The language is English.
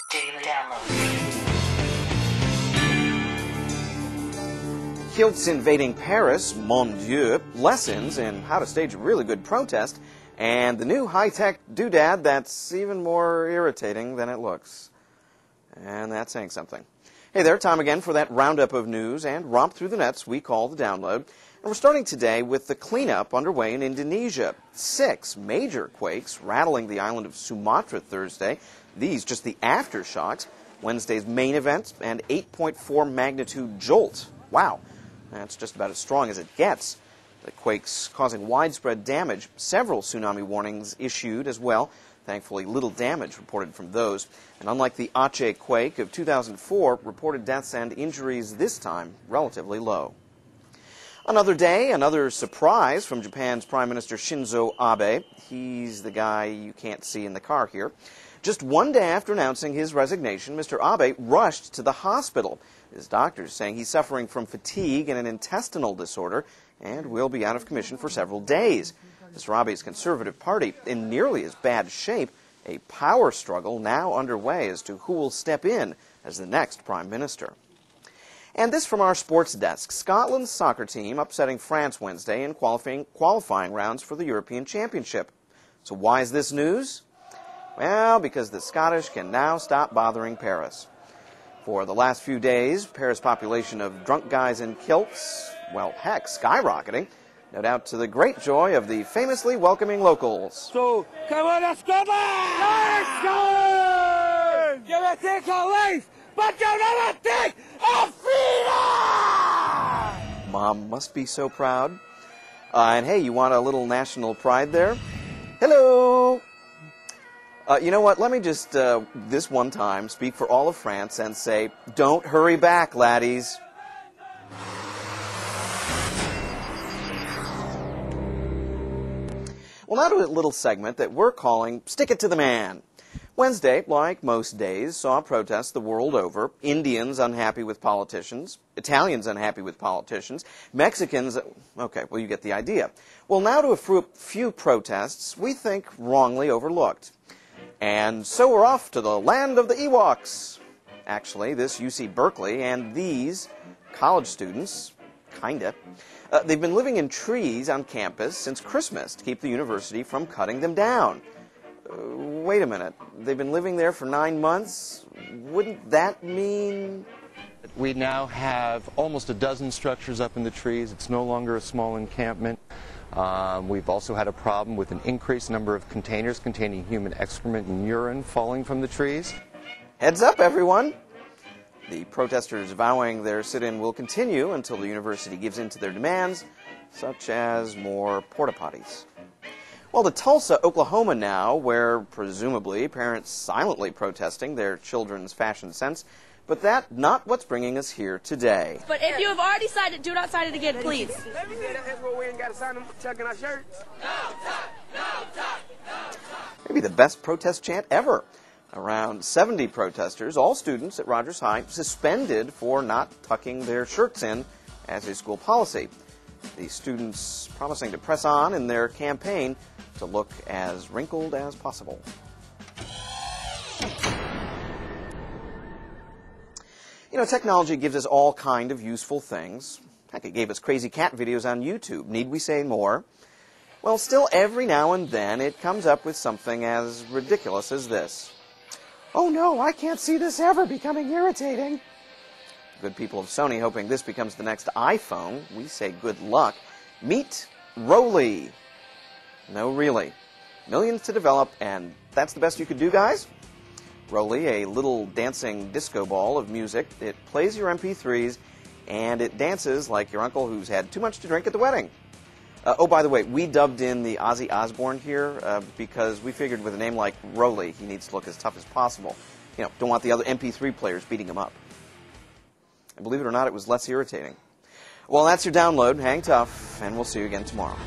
Daily download. Kilts invading Paris, mon Dieu, lessons in how to stage a really good protest, and the new high-tech doodad that's even more irritating than it looks. And that's saying something. Hey there, time again for that roundup of news and romp through the nets we call the download. And we're starting today with the cleanup underway in Indonesia. 6 major quakes rattling the island of Sumatra Thursday. These just the aftershocks. Wednesday's main event, and 8.4 magnitude jolt. Wow, that's just about as strong as it gets. The quakes causing widespread damage. Several tsunami warnings issued as well. Thankfully, little damage reported from those. And unlike the Aceh quake of 2004, reported deaths and injuries this time relatively low. Another day, another surprise from Japan's Prime Minister Shinzo Abe. He's the guy you can't see in the car here. Just one day after announcing his resignation, Mr. Abe rushed to the hospital. His doctors saying he's suffering from fatigue and an intestinal disorder and will be out of commission for several days. Mr. Abe's Conservative Party in nearly as bad shape, a power struggle now underway as to who will step in as the next Prime Minister. And this from our sports desk. Scotland's soccer team upsetting France Wednesday in qualifying rounds for the European Championship. So why is this news? Well, because the Scottish can now stop bothering Paris. For the last few days, Paris' population of drunk guys in kilts, well, heck, skyrocketing, no doubt to the great joy of the famously welcoming locals. So, come on, Scotland! Let's go! You will take our life, but you'll never take our freedom! Mom must be so proud. And hey, you want a little national pride there? Hello! You know what, let me just, this one time, speak for all of France and say, don't hurry back, laddies. Well, now to a little segment that we're calling Stick It to the Man. Wednesday, like most days, saw protests the world over. Indians unhappy with politicians, Italians unhappy with politicians, Mexicans, okay, well, you get the idea. Well, now to a few protests we think wrongly overlooked. And so we're off to the land of the Ewoks. Actually, this UC Berkeley and these college students, kinda, they've been living in trees on campus since Christmas to keep the university from cutting them down. Wait a minute, they've been living there for 9 months? Wouldn't that mean... We now have almost a dozen structures up in the trees. It's no longer a small encampment. We've also had a problem with an increased number of containers containing human excrement and urine falling from the trees. Heads up, everyone! The protesters vowing their sit-in will continue until the university gives in to their demands, such as more porta potties. Well, to Tulsa, Oklahoma now, where presumably parents silently protesting their children's fashion sense, but that's not what's bringing us here today. But if you have already signed it, do not sign it again, please. Maybe the best protest chant ever. Around 70 protesters, all students at Rogers High, suspended for not tucking their shirts in as a school policy. The students promising to press on in their campaign to look as wrinkled as possible. You know, technology gives us all kind of useful things. Heck, it gave us crazy cat videos on YouTube. Need we say more? Well, still, every now and then, it comes up with something as ridiculous as this. Oh no, I can't see this ever becoming irritating. Good people of Sony hoping this becomes the next iPhone. We say good luck. Meet Roly. No, really. Millions to develop, and that's the best you could do, guys? Roly, a little dancing disco ball of music. It plays your MP3s, and it dances like your uncle who's had too much to drink at the wedding. Oh, by the way, we dubbed in the Ozzy Osbourne here because we figured with a name like Roly, he needs to look as tough as possible. You know, don't want the other MP3 players beating him up. And believe it or not, it was less irritating. Well, that's your download. Hang tough, and we'll see you again tomorrow.